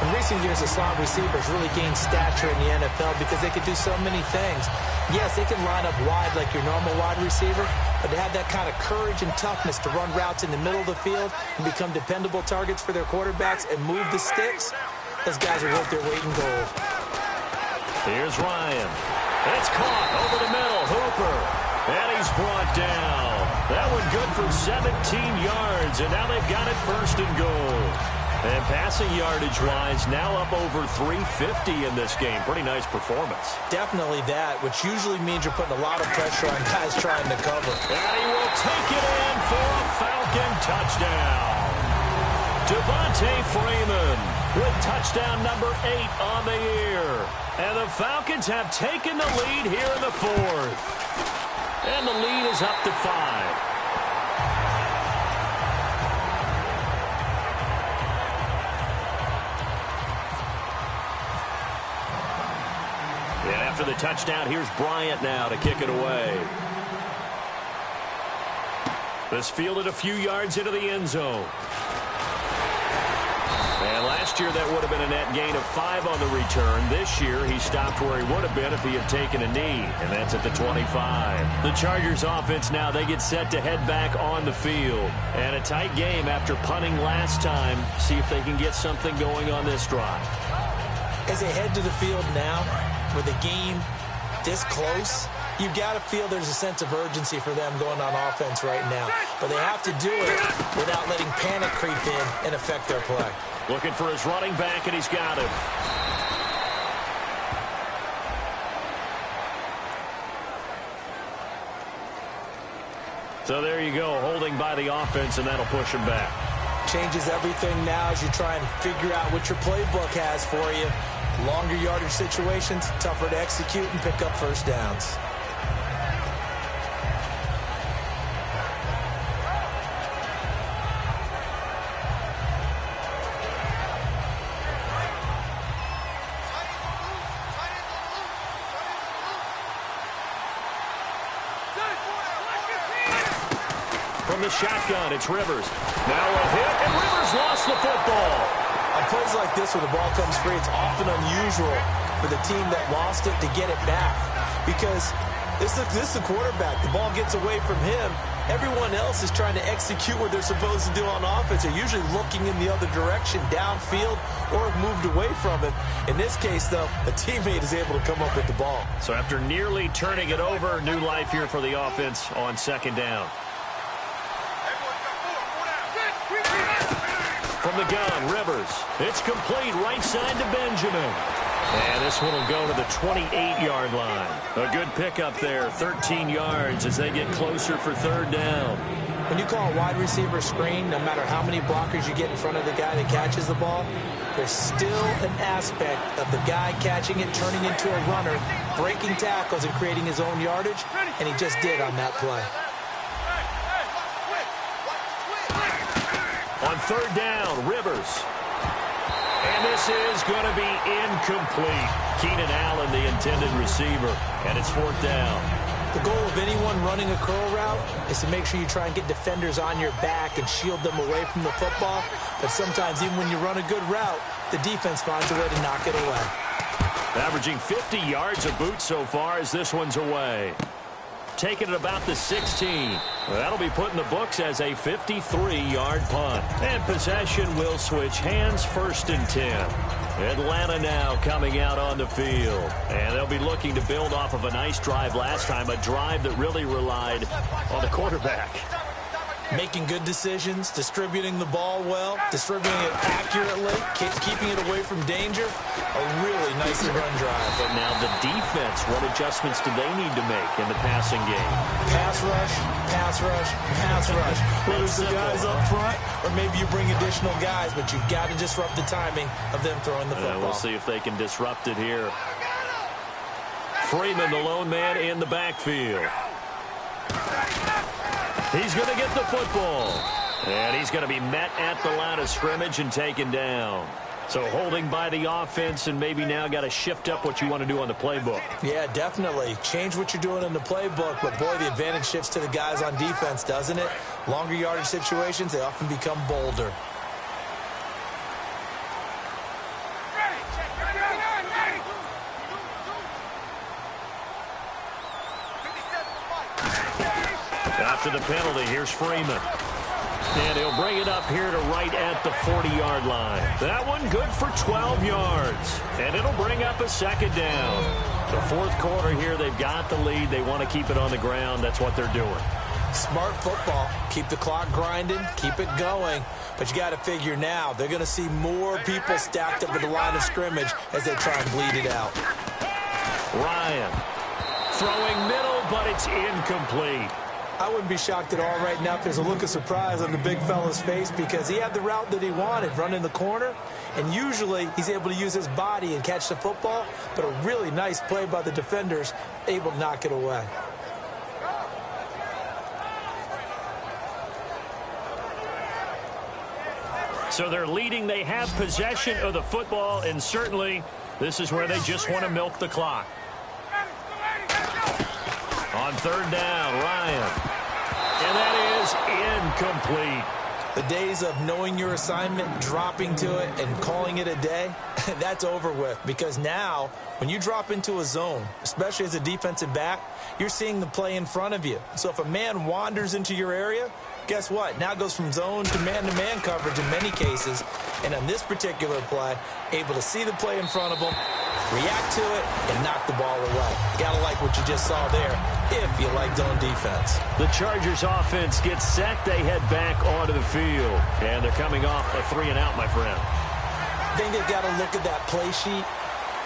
In recent years, the slot receivers really gained stature in the NFL because they could do so many things. Yes, they can line up wide like your normal wide receiver, but to have that kind of courage and toughness to run routes in the middle of the field and become dependable targets for their quarterbacks and move the sticks, those guys are worth their weight in gold. Here's Ryan. It's caught over the middle. Hooper. And he's brought down. That one good for 17 yards, and now they've got it first and goal. And passing yardage-wise, now up over 350 in this game. Pretty nice performance. Definitely that, which usually means you're putting a lot of pressure on guys trying to cover. And he will take it in for a Falcon touchdown. Devontae Freeman with touchdown number 8 on the year. And the Falcons have taken the lead here in the 4th. And the lead is up to 5. And after the touchdown, here's Bryant now to kick it away. This fielded a few yards into the end zone. And last year, that would have been a net gain of 5 on the return. This year, he stopped where he would have been if he had taken a knee, and that's at the 25. The Chargers offense now, they get set to head back on the field. And a tight game after punting last time. See if they can get something going on this drive. As they head to the field now, with the game this close, you've got to feel there's a sense of urgency for them going on offense right now. But they have to do it without letting panic creep in and affect their play. Looking for his running back, and he's got him. So there you go, holding by the offense, and that'll push him back. Changes everything now as you try and figure out what your playbook has for you. Longer yardage situations, tougher to execute and pick up first downs. From the shotgun, it's Rivers. Now a hit, and Rivers lost the football. On plays like this where the ball comes free, it's often unusual for the team that lost it to get it back. Because this is the quarterback. The ball gets away from him. Everyone else is trying to execute what they're supposed to do on offense. They're usually looking in the other direction, downfield, or have moved away from it. In this case, though, a teammate is able to come up with the ball. So after nearly turning it over, new life here for the offense on second down. From the gun, Rivers. It's complete right side to Benjamin. And this one will go to the 28-yard line. A good pickup there, 13 yards as they get closer for third down. When you call a wide receiver screen, no matter how many blockers you get in front of the guy that catches the ball, there's still an aspect of the guy catching it, turning into a runner, breaking tackles and creating his own yardage, and he just did on that play. On third down, Rivers. And this is going to be incomplete. Keenan Allen, the intended receiver, and it's fourth down. The goal of anyone running a curl route is to make sure you try and get defenders on your back and shield them away from the football. But sometimes even when you run a good route, the defense finds a way to knock it away. Averaging 50 yards a boot so far as this one's away. Taking it about the 16. That'll be put in the books as a 53-yard punt. And possession will switch hands, first and 10. Atlanta now coming out on the field. And they'll be looking to build off of a nice drive last time, a drive that really relied on the quarterback. Making good decisions, distributing the ball well, distributing it accurately, keeping it away from danger. A really nicely run drive. But now the defense, what adjustments do they need to make in the passing game? Pass rush, pass rush, pass rush. Whether it's the guys up front or maybe you bring additional guys, but you've got to disrupt the timing of them throwing the football. We'll see if they can disrupt it here. Freeman, the lone man in the backfield. He's going to get the football. And he's going to be met at the line of scrimmage and taken down. So holding by the offense, and maybe now got to shift up what you want to do on the playbook. Yeah, definitely. Change what you're doing in the playbook, but boy, the advantage shifts to the guys on defense, doesn't it? Longer yardage situations, they often become bolder. After the penalty, here's Freeman. And he'll bring it up here to right at the 40-yard line. That one good for 12 yards. And it'll bring up a second down. The fourth quarter here, they've got the lead. They want to keep it on the ground. That's what they're doing. Smart football. Keep the clock grinding. Keep it going. But you got to figure now, they're going to see more people stacked up at the line of scrimmage as they try and bleed it out. Ryan throwing middle, but it's incomplete. I wouldn't be shocked at all right now if there's a look of surprise on the big fella's face because he had the route that he wanted, run in the corner, and usually he's able to use his body and catch the football, but a really nice play by the defenders, able to knock it away. So they're leading. They have possession of the football, and certainly this is where they just want to milk the clock. On third down, Ryan. And that is incomplete. The days of knowing your assignment, dropping to it, and calling it a day, that's over with. Because now, when you drop into a zone, especially as a defensive back, you're seeing the play in front of you. So if a man wanders into your area, guess what? Now it goes from zone to man coverage in many cases. And on this particular play, able to see the play in front of him, react to it, and knock the ball away. Gotta like what you just saw there, if you like zone defense. The Chargers offense gets set. They head back onto the field. And they're coming off a 3-and-out, my friend. I think they've got to look at that play sheet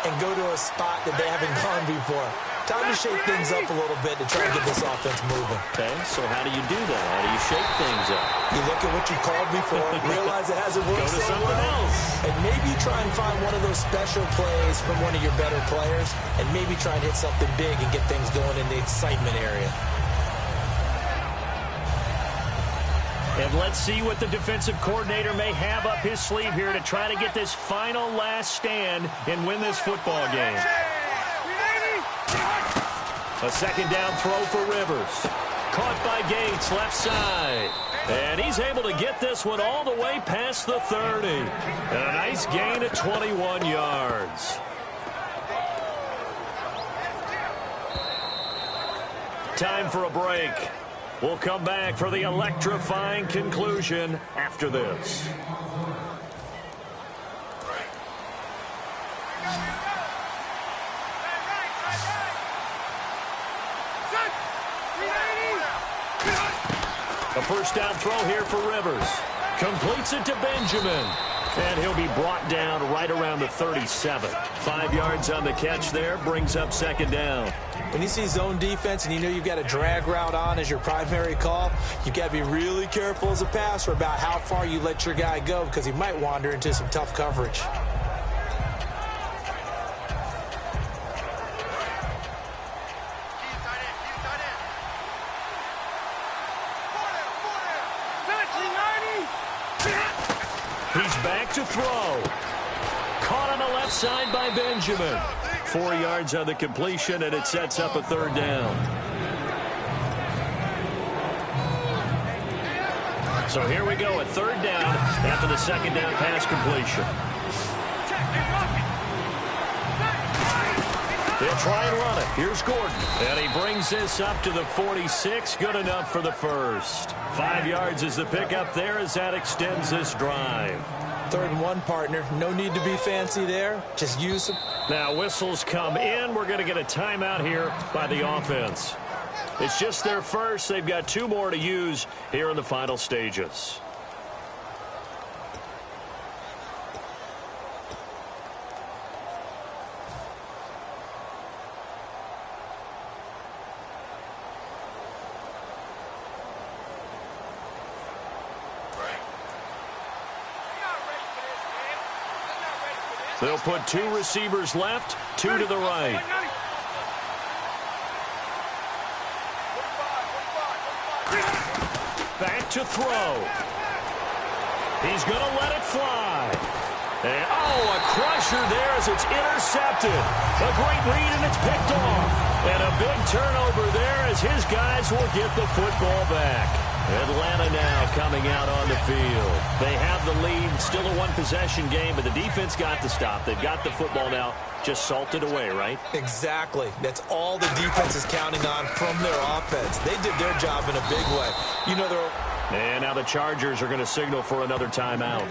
and go to a spot that they haven't gone before. Time to shake things up a little bit to try and get this offense moving. Okay, so how do you do that? How do you shake things up? You look at what you called me for, realize it hasn't worked Go to so something well, else. and maybe try and find one of those special plays from one of your better players, and maybe try and hit something big and get things going in the excitement area. And let's see what the defensive coordinator may have up his sleeve here to try to get this final last stand and win this football game. A second down throw for Rivers. Caught by Gates, left side. And he's able to get this one all the way past the 30. And a nice gain of 21 yards. Time for a break. We'll come back for the electrifying conclusion after this. A first down throw here for Rivers. Completes it to Benjamin. And he'll be brought down right around the 37. 5 yards on the catch there, brings up second down. When you see zone defense and you know you've got a drag route on as your primary call, you've got to be really careful as a passer about how far you let your guy go because he might wander into some tough coverage. He's back to throw. Caught on the left side by Benjamin. 4 yards on the completion, and it sets up a third down. So here we go, a third down after the second down pass completion. They'll try and run it. Here's Gordon. And he brings this up to the 46. Good enough for the first. 5 yards is the pickup there as that extends this drive. 3rd and 1, partner. No need to be fancy there. Just use them. Now whistles come in. We're going to get a timeout here by the offense. It's just their first. They've got 2 more to use here in the final stages. They'll put 2 receivers left, 2 to the right. Back to throw. He's going to let it fly. And, a crusher there as it's intercepted. A great read, and it's picked off. And a big turnover there as his guys will get the football back. Atlanta now coming out on the field. They have the lead, still a one-possession game, but the defense got the stop. They've got the football now, just salted away, right? Exactly. That's all the defense is counting on from their offense. They did their job in a big way. You know, and now the Chargers are going to signal for another timeout.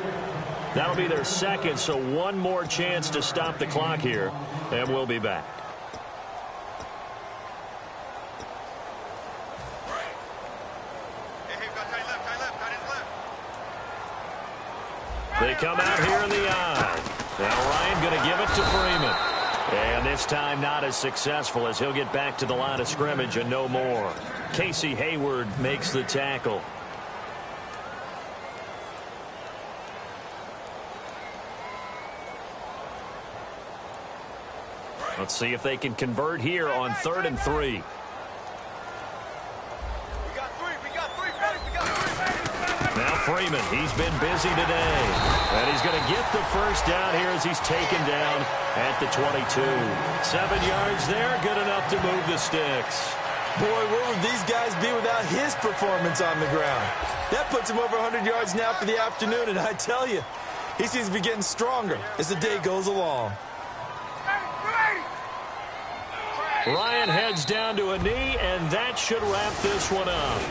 That'll be their second, so one more chance to stop the clock here, and we'll be back. They come out here in the eye. Now Ryan going to give it to Freeman. And this time not as successful as he'll get back to the line of scrimmage and no more. Casey Hayward makes the tackle. Let's see if they can convert here on 3rd and 3. Now Freeman, he's been busy today. And he's going to get the first down here as he's taken down at the 22. 7 yards there, good enough to move the sticks. Boy, where would these guys be without his performance on the ground? That puts him over 100 yards now for the afternoon, and I tell you, he seems to be getting stronger as the day goes along. Ryan heads down to a knee, and that should wrap this one up.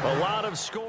A lot of score.